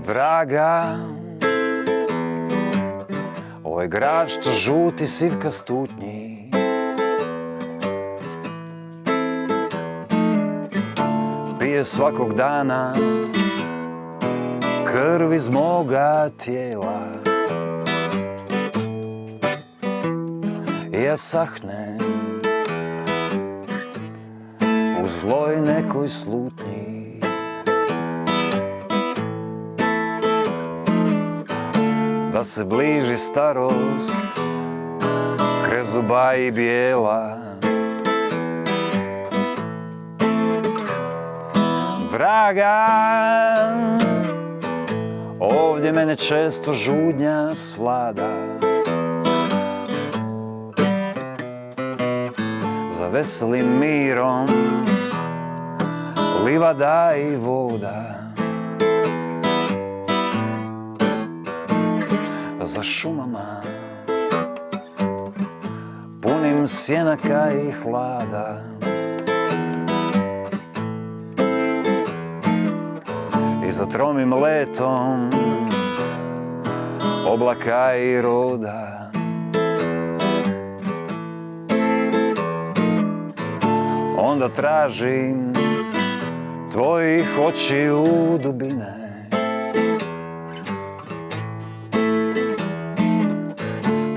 Draga, ovaj grad što žuti sivka stutnji, pije svakog dana krv iz moga tijela. Ja sahnem u zloj nekoj slutnji. Da se bliži starost, krezuba i bijela. Draga, ovdje mene često žudnja svlada. Za veselim mirom livada i voda. Za šumama punim sjenaka i hlada. I za tromim letom oblaka i roda. Onda tražim tvojih očiju dubine.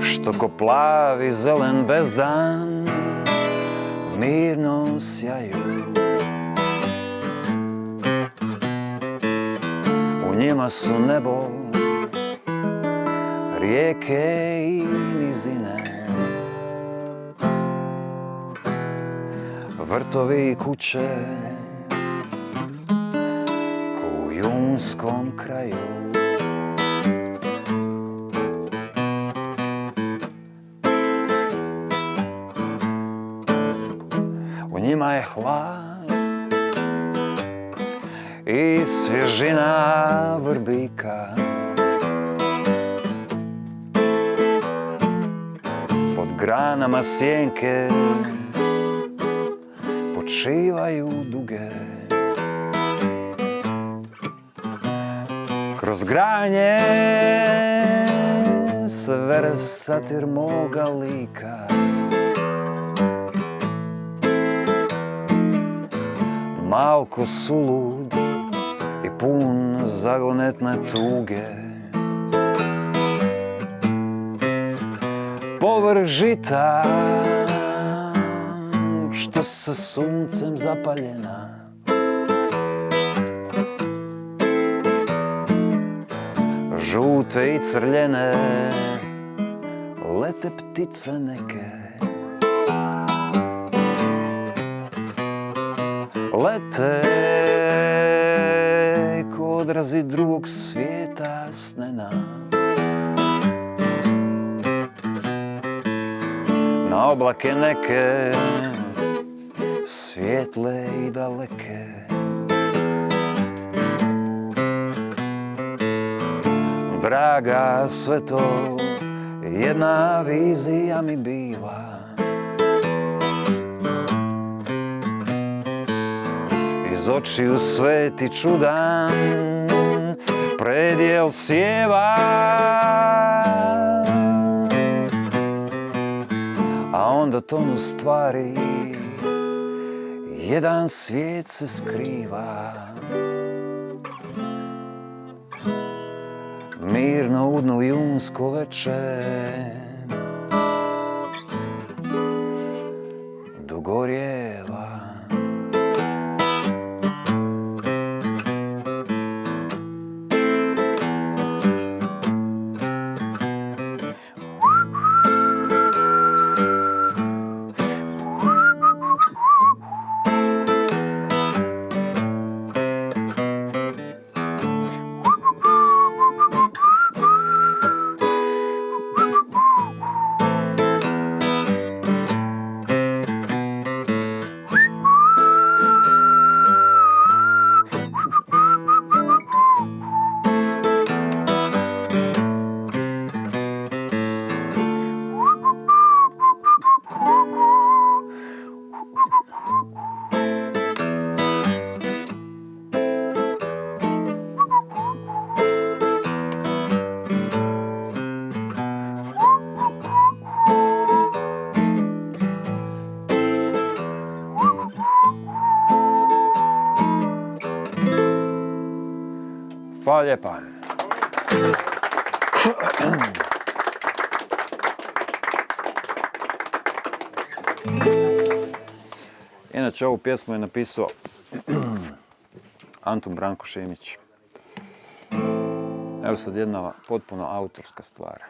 Što ko plavi zelen bezdan mirno sjaju. U njima su nebo, rijeke i nizine, vrtovi i kuće ko u junskom kraju. U njima je hlad i svježina vrbika. Pod granama sjenke počivaju duge. Kroz granje svere satir moga lika. Malko sulud i pun zagonetne tuge. Povrh žita što se suncem zapaljena. Žute i crljene lete ptice neke. Lete ko odrazi drugog svijeta snena. Na oblake neke svijetle i daleke. Draga, sve to jedna vizija mi biva. Iz očiju sveti čudan predjel sjeva. A onda tonu stvari jedan svijet se skriva. Mirno u dnu junsko večer dogorjeva. Hvala lijepa. Inače, ovu pjesmu je napisao Antun Branko Šimić. Evo sad jedna potpuno autorska stvar.